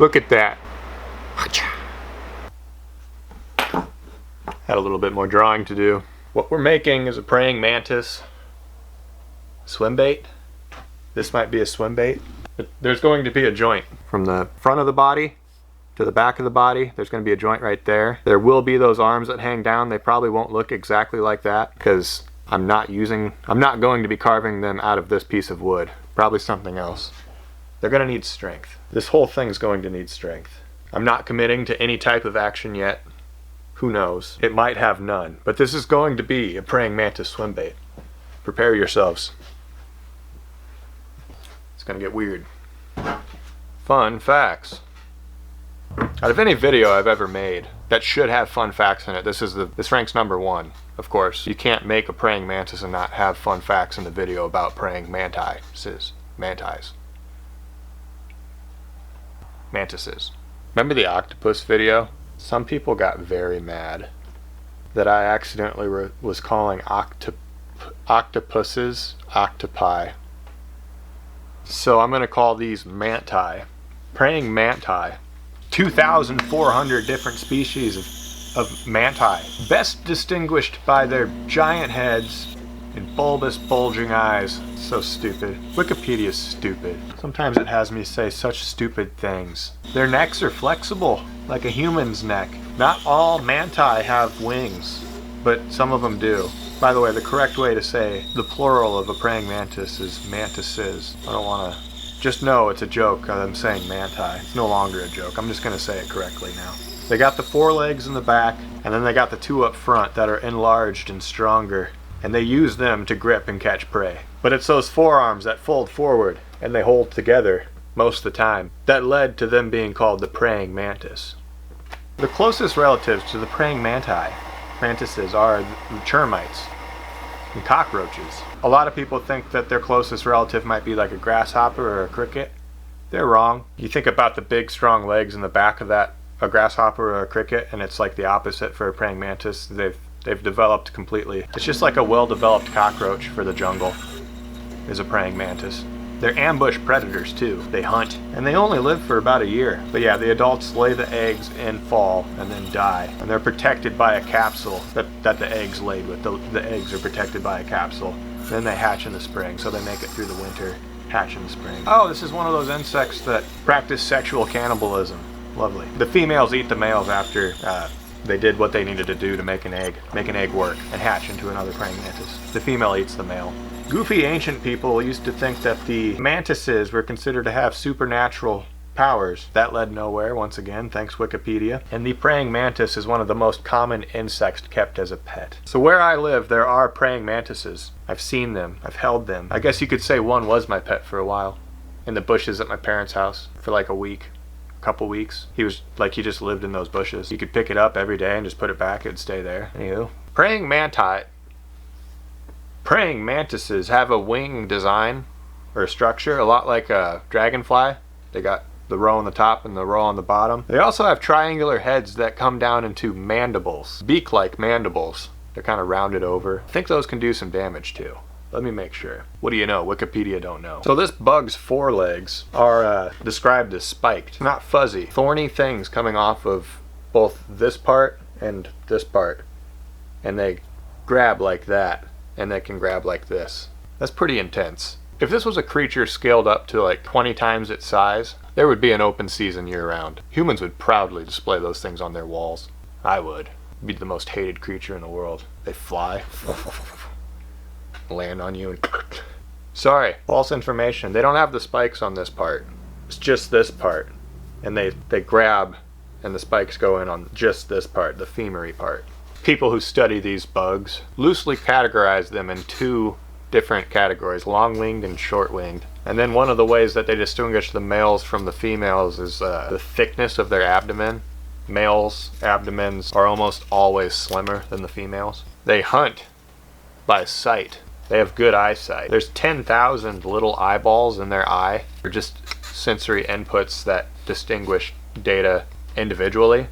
Look at that. Had a little bit more drawing to do. What we're making is a praying mantis swim bait. This might be a swim bait. There's going to be a joint from the front of the body to the back of the body. There's going to be a joint right there. There will be those arms that hang down. They probably won't look exactly like that because I'm not going to be carving them out of this piece of wood. Probably something else. They're going to need strength. This whole thing's going to need strength. I'm not committing to any type of action yet. Who knows? It might have none. But this is going to be a praying mantis swim bait. Prepare yourselves. It's going to get weird. Fun facts. Out of any video I've ever made that should have fun facts in it, this ranks number 1. Of course, you can't make a praying mantis and not have fun facts in the video about praying mantises. Mantises. Remember the octopus video? Some people got very mad that I accidentally was calling octopuses octopi. So I'm going to call these manti. Praying manti. 2,400 different species of manti. Best distinguished by their giant heads and bulbous bulging eyes. So stupid. Wikipedia's stupid. Sometimes it has me say such stupid things. Their necks are flexible, like a human's neck. Not all manti have wings, but some of them do. By the way, the correct way to say the plural of a praying mantis is mantises. I don't want to... Just know it's a joke. I'm saying manti. It's no longer a joke. I'm just going to say it correctly now. They got the 4 legs in the back, and then they got the 2 up front that are enlarged and stronger. And they use them to grip and catch prey. But it's those forearms that fold forward and they hold together most of the time that led to them being called the praying mantis. The closest relatives to the praying mantises are the termites and cockroaches. A lot of people think that their closest relative might be like a grasshopper or a cricket. They're wrong. You think about the big strong legs in the back of that, a grasshopper or a cricket, and it's like the opposite for a praying mantis. They've developed completely. It's just like a well-developed cockroach for the jungle is a praying mantis. They're ambush predators too. They hunt, and they only live for about a year. But yeah, the adults lay the eggs in fall and then die. And they're protected by a capsule that the eggs laid with. The eggs are protected by a capsule. Then they hatch in the spring, so they make it through the winter, hatch in the spring. Oh, this is one of those insects that practice sexual cannibalism. Lovely. The females eat the males after they did what they needed to do to make an egg work, and hatch into another praying mantis. The female eats the male. Goofy ancient people used to think that the mantises were considered to have supernatural powers. That led nowhere, once again, thanks Wikipedia. And the praying mantis is one of the most common insects kept as a pet. So where I live, there are praying mantises. I've seen them. I've held them. I guess you could say one was my pet for a while. In the bushes at my parents' house for like a week. Couple weeks. He just lived in those bushes. You could pick it up every day and just put it back. It'd stay there. Anywho. Praying mantises have a wing design or a structure a lot like a dragonfly. They got the row on the top and the row on the bottom. They also have triangular heads that come down into mandibles, beak-like mandibles. They're kind of rounded over. I think those can do some damage too. Let me make sure. What do you know? Wikipedia don't know. So this bug's forelegs are described as spiked, not fuzzy. Thorny things coming off of both this part and this part. And they grab like that, and they can grab like this. That's pretty intense. If this was a creature scaled up to like 20 times its size, there would be an open season year-round. Humans would proudly display those things on their walls. I would. It'd be the most hated creature in the world. They fly. Land on you and sorry, false information. They don't have the spikes on this part. It's just this part, and they grab and the spikes go in on just this part, the femory part. People who study these bugs loosely categorize them in 2 different categories, long-winged and short-winged. And then one of the ways that they distinguish the males from the females is the thickness of their abdomen. Males' abdomens are almost always slimmer than the females. They hunt by sight. They have good eyesight. There's 10,000 little eyeballs in their eye. They're just sensory inputs that distinguish data individually.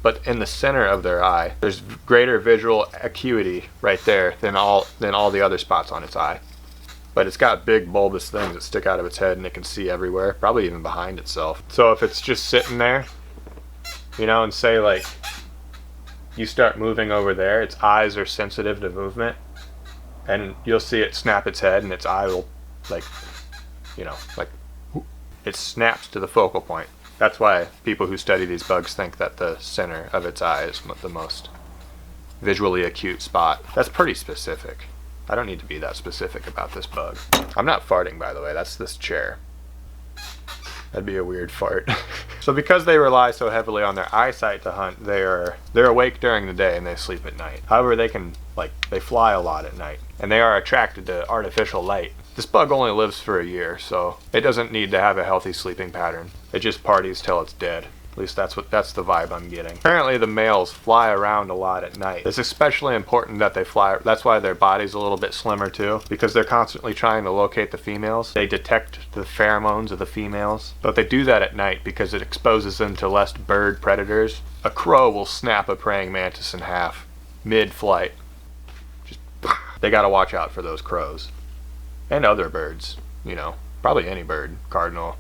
But in the center of their eye, there's greater visual acuity right there than all the other spots on its eye. but it's got big bulbous things that stick out of its head and it can see everywhere, probably even behind itself. So if it's just sitting there, you know, and say like you start moving over there, its eyes are sensitive to movement, and you'll see it snap its head and its eye will, like, you know, like it snaps to the focal point. That's why people who study these bugs think that the center of its eye is the most visually acute spot. That's pretty specific. I don't need to be that specific about this bug. I'm not farting, by the way. That's this chair. That'd be a weird fart. So because they rely so heavily on their eyesight to hunt, they're awake during the day and they sleep at night. However, they fly a lot at night, and they are attracted to artificial light. This bug only lives for a year, so it doesn't need to have a healthy sleeping pattern. It just parties till it's dead. At least that's the vibe I'm getting. Apparently the males fly around a lot at night. It's especially important that they fly. That's why their body's a little bit slimmer too, because they're constantly trying to locate the females. They detect the pheromones of the females, but they do that at night because it exposes them to less bird predators. A crow will snap a praying mantis in half mid-flight. They gotta watch out for those crows. And other birds, you know, probably any bird, cardinal,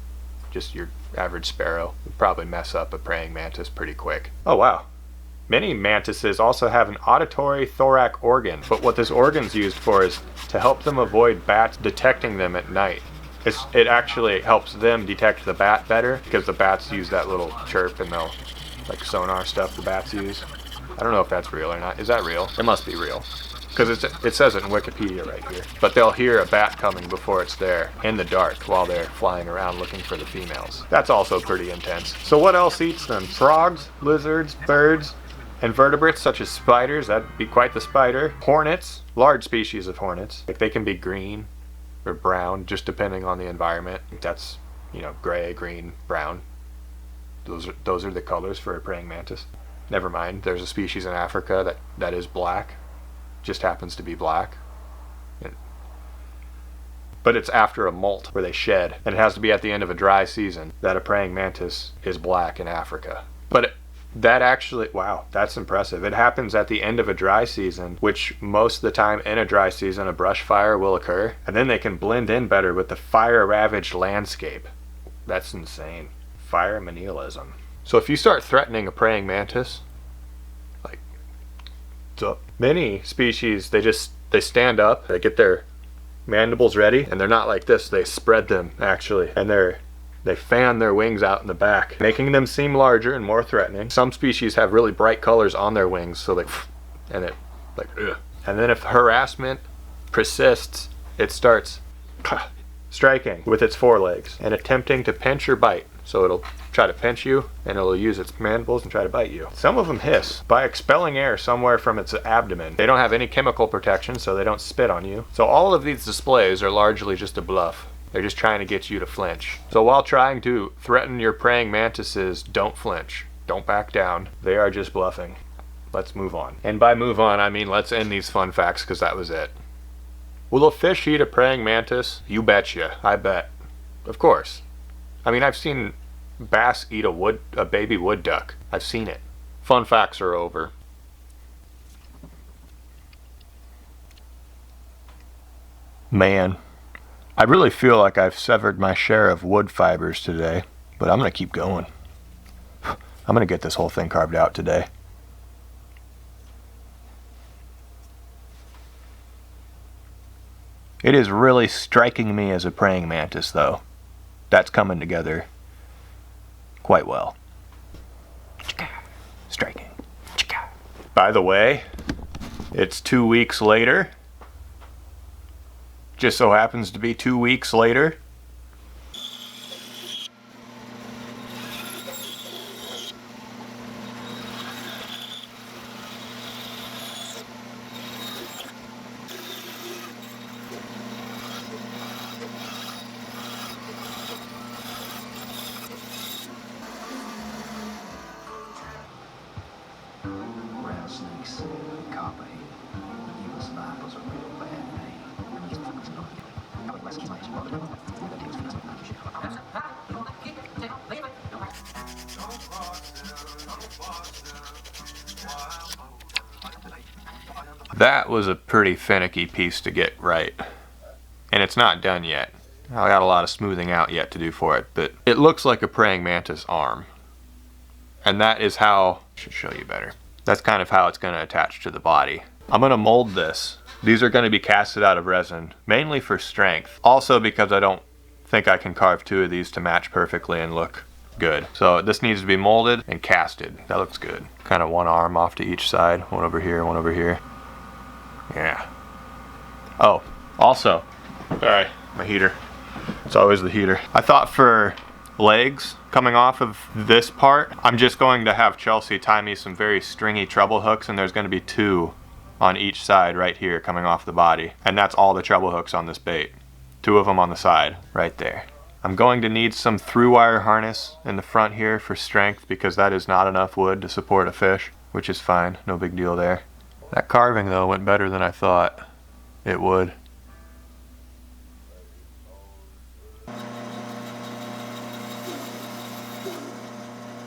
just your average sparrow, would probably mess up a praying mantis pretty quick. Oh wow. Many mantises also have an auditory thoracic organ, but what this organ's used for is to help them avoid bats detecting them at night. It actually helps them detect the bat better, because the bats use that little chirp and they'll, like sonar stuff the bats use. I don't know if that's real or not. Is that real? It must be real. Because it says it in Wikipedia right here. But they'll hear a bat coming before it's there in the dark while they're flying around looking for the females. That's also pretty intense. So what else eats them? Frogs, lizards, birds, and vertebrates such as spiders. That'd be quite the spider. Hornets, large species of hornets. Like they can be green or brown just depending on the environment. That's, you know, gray, green, brown. Those are the colors for a praying mantis. Never mind, there's a species in Africa that is black. Just happens to be black, but it's after a molt where they shed, and it has to be at the end of a dry season that a praying mantis is black in Africa. But that actually, wow, that's impressive. It happens at the end of a dry season, which most of the time in a dry season a brush fire will occur, and then they can blend in better with the fire ravaged landscape. That's insane. Fire manialism. So if you start threatening a praying mantis, so many species, they stand up, they get their mandibles ready, and they're not like this, they spread them actually, and they fan their wings out in the back, making them seem larger and more threatening. Some species have really bright colors on their wings, so and then if harassment persists, it starts striking with its forelegs and attempting to pinch or bite. So it'll try to pinch you, and it'll use its mandibles and try to bite you. Some of them hiss by expelling air somewhere from its abdomen. They don't have any chemical protection, so they don't spit on you. So all of these displays are largely just a bluff. They're just trying to get you to flinch. So while trying to threaten your praying mantises, don't flinch. Don't back down. They are just bluffing. Let's move on. And by move on, I mean let's end these fun facts, because that was it. Will a fish eat a praying mantis? You betcha. I bet. Of course. I mean, I've seen bass eat a baby wood duck. I've seen it. Fun facts are over. Man, I really feel like I've severed my share of wood fibers today, but I'm going to keep going. I'm going to get this whole thing carved out today. It is really striking me as a praying mantis, though. That's coming together quite well. Striking. By the way, it's 2 weeks later. Just so happens to be 2 weeks later. That was a pretty finicky piece to get right. and it's not done yet. I got a lot of smoothing out yet to do for it, but it looks like a praying mantis arm. And that is how, I should show you better. That's kind of how it's going to attach to the body. I'm going to mold this. These are going to be casted out of resin, mainly for strength. Also because I don't think I can carve 2 of these to match perfectly and look good. So this needs to be molded and casted. That looks good. Kind of one arm off to each side. One over here, one over here. Yeah. Oh, also, sorry, my heater. It's always the heater. I thought for legs coming off of this part, I'm just going to have Chelsea tie me some very stringy treble hooks, and there's going to be 2 on each side right here coming off the body. And that's all the treble hooks on this bait. 2 of them on the side, right there. I'm going to need some through wire harness in the front here for strength, because that is not enough wood to support a fish, which is fine, no big deal there. That carving though went better than I thought it would.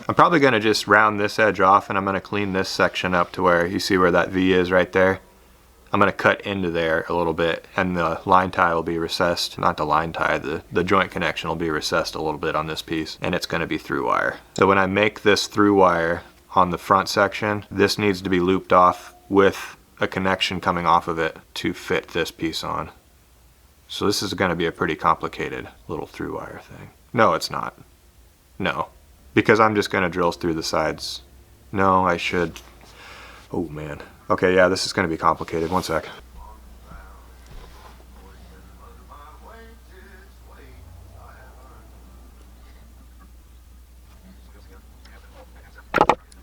I'm probably going to just round this edge off, and I'm going to clean this section up to where you see where that V is right there. I'm going to cut into there a little bit, and the line tie will be recessed. Not the line tie, the joint connection will be recessed a little bit on this piece, and it's going to be through wire. So when I make this through wire on the front section, this needs to be looped off with a connection coming off of it to fit this piece on. So this is going to be a pretty complicated little through wire thing. No, it's not. No. Because I'm just going to drill through the sides. No, I should. Oh man. Okay, yeah, this is going to be complicated. One sec.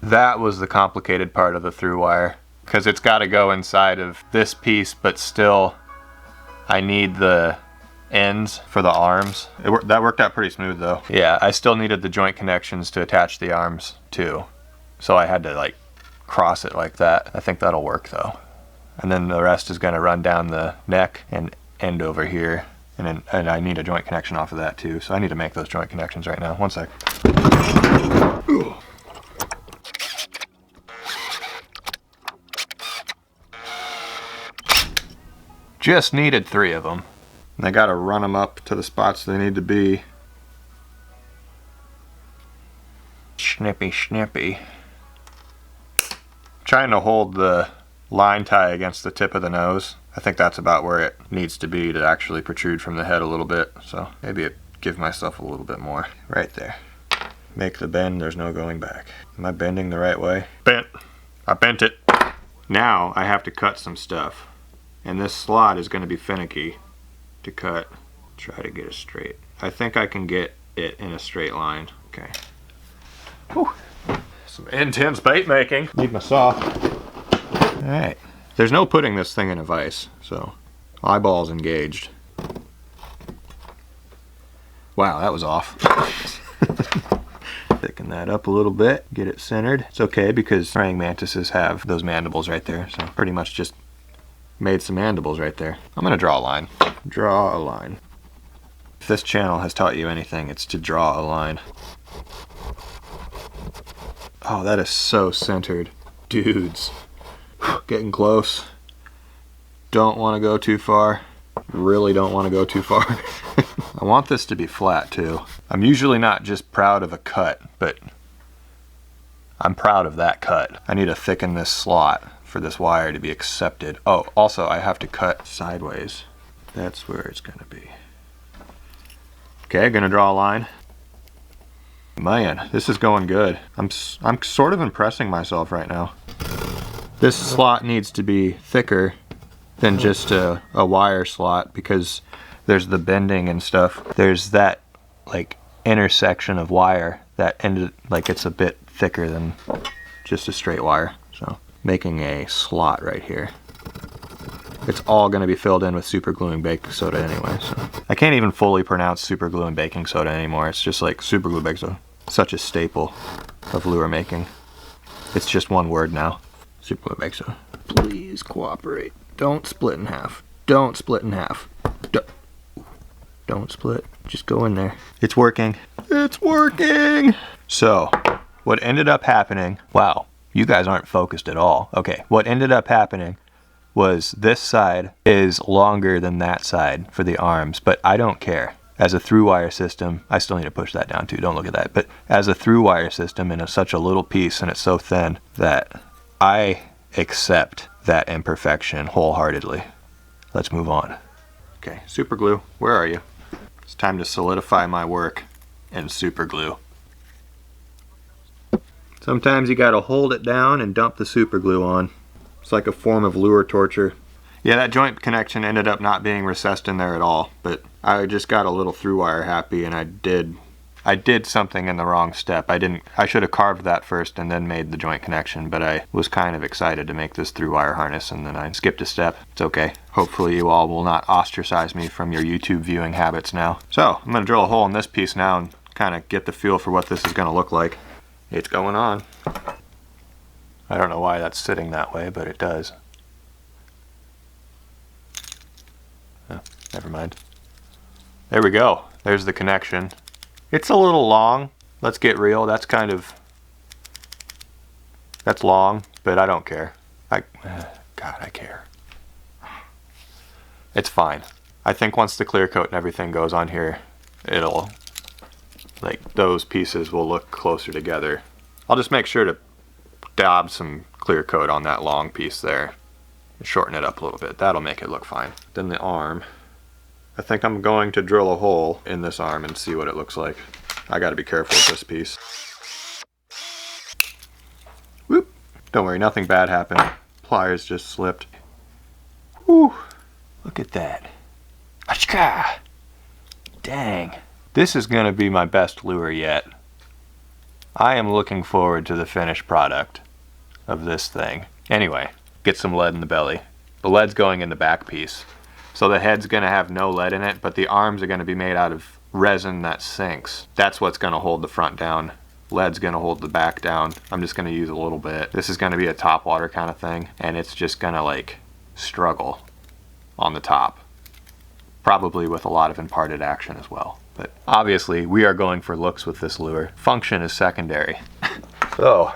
That was the complicated part of the through wire, because it's got to go inside of this piece, but still I need the ends for the arms. That worked out pretty smooth though. Yeah, I still needed the joint connections to attach the arms too, so I had to like cross it like that. I think that'll work though. And then the rest is going to run down the neck and end over here, and I need a joint connection off of that too, so I need to make those joint connections right now. One sec. Ooh. Just needed 3 of them. And I gotta run them up to the spots they need to be. Snippy, snippy. Trying to hold the line tie against the tip of the nose. I think that's about where it needs to be to actually protrude from the head a little bit. So maybe give myself a little bit more. Right there. Make the bend, there's no going back. Am I bending the right way? Bent. I bent it. Now I have to cut some stuff. And this slot is going to be finicky to cut. Try to get it straight. I think I can get it in a straight line. Okay. Whew. Some intense bait making. Need my saw. Alright. There's no putting this thing in a vise, so eyeballs engaged. Wow, that was off. Thicken that up a little bit, get it centered. It's okay because praying mantises have those mandibles right there, so pretty much just made some mandibles right there. I'm gonna draw a line. Draw a line. If this channel has taught you anything, it's to draw a line. Oh, that is so centered. Dudes. Getting close. Don't want to go too far. Really don't want to go too far. I want this to be flat too. I'm usually not just proud of a cut, but I'm proud of that cut. I need to thicken this slot for this wire to be accepted. Oh, also I have to cut sideways. That's where it's gonna be. Okay, gonna draw a line. Man, this is going good. I'm sort of impressing myself right now. This slot needs to be thicker than just a wire slot because there's the bending and stuff. There's that like intersection of wire that ended like it's a bit thicker than just a straight wire. So making a slot right here. It's all going to be filled in with super gluing baking soda anyway. So I can't even fully pronounce super glue and baking soda anymore. It's just like super glue baking soda. Such a staple of lure making. It's just one word now. Super glue baking soda. Please cooperate. Don't split in half. Don't split in half. Don't split. Just go in there. It's working. It's working! So, what ended up happening... Wow, you guys aren't focused at all. Okay, what ended up happening was this side is longer than that side for the arms, but I don't care. As a through wire system, I still need to push that down too, don't look at that, but as a through wire system in such a little piece and it's so thin that I accept that imperfection wholeheartedly. Let's move on. Okay, super glue, where are you? It's time to solidify my work in super glue. Sometimes you gotta hold it down and dump the super glue on. It's like a form of lure torture. Yeah, that joint connection ended up not being recessed in there at all, but I just got a little through wire happy, and I did something in the wrong step. I should have carved that first and then made the joint connection, but I was kind of excited to make this through wire harness and then I skipped a step. It's okay. Hopefully you all will not ostracize me from your YouTube viewing habits now. So I'm gonna drill a hole in this piece now and kind of get the feel for what this is gonna look like. It's going on. I don't know why that's sitting that way, but it does. Oh, never mind. There we go. There's the connection. It's a little long. Let's get real. That's long, but I don't care. God, I care. It's fine. I think once the clear coat and everything goes on here, it'll, like, those pieces will look closer together. I'll just make sure to dab some clear coat on that long piece there and shorten it up a little bit. That'll make it look fine. Then the arm. I think I'm going to drill a hole in this arm and see what it looks like. I gotta be careful with this piece. Whoop! Don't worry, nothing bad happened. Pliers just slipped. Whew! Look at that. Achka! Dang. This is gonna be my best lure yet. I am looking forward to the finished product of this thing. Anyway, get some lead in the belly. The lead's going in the back piece. So the head's gonna have no lead in it, but the arms are gonna be made out of resin that sinks. That's what's gonna hold the front down. Lead's gonna hold the back down. I'm just gonna use a little bit. This is gonna be a top water kind of thing, and it's just gonna like struggle on the top. Probably with a lot of imparted action as well. But obviously we are going for looks with this lure. Function is secondary. So,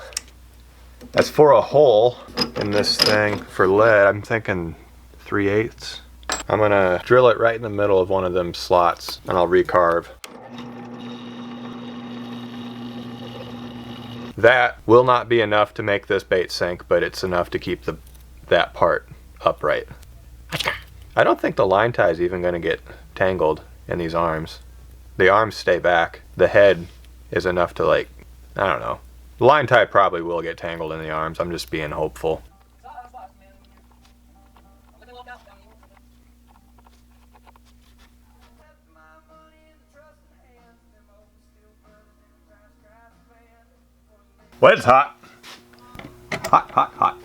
as for a hole in this thing for lead, I'm thinking 3/8. I'm gonna drill it right in the middle of one of them slots and I'll recarve. That will not be enough to make this bait sink, but it's enough to keep that part upright. I don't think the line tie is even gonna get tangled in these arms. The arms stay back. The head is enough to, like, I don't know. The line tie probably will get tangled in the arms. I'm just being hopeful. Well, it's hot. Hot, hot, hot.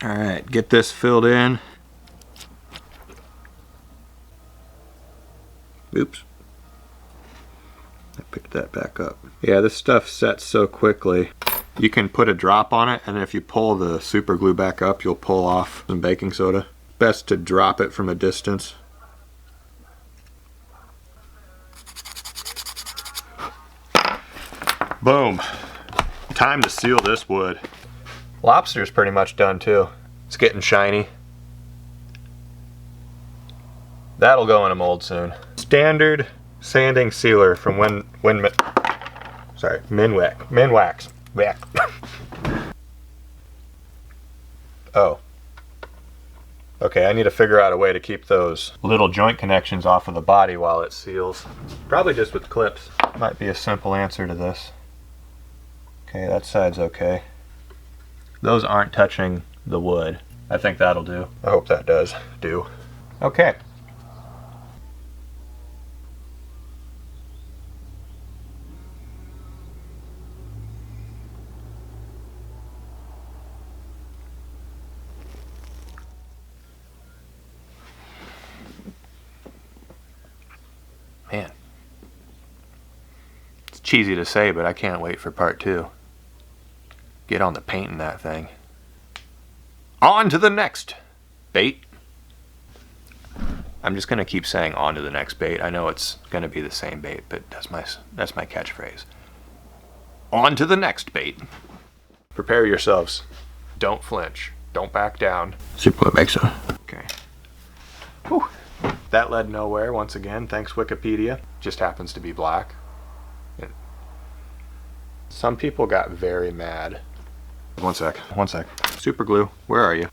All right, get this filled in. Oops. I picked that back up. Yeah, this stuff sets so quickly. You can put a drop on it, and if you pull the super glue back up, you'll pull off some baking soda. Best to drop it from a distance. Boom. Time to seal this wood. Lobster's pretty much done too. It's getting shiny. That'll go in a mold soon. Standard sanding sealer from Minwax. Oh. Okay, I need to figure out a way to keep those little joint connections off of the body while it seals. Probably just with clips. Might be a simple answer to this. Okay, that side's okay. Those aren't touching the wood. I think that'll do. I hope that does do. Okay. Man. It's cheesy to say, but I can't wait for part 2. Get on the painting that thing. On to the next bait. I'm just gonna keep saying on to the next bait. I know it's gonna be the same bait, but that's my catchphrase. On to the next bait. Prepare yourselves. Don't flinch. Don't back down. Super glue makes a... Okay. Whew. That led nowhere once again. Thanks, Wikipedia. Just happens to be black. Some people got very mad. One sec. Super glue, where are you?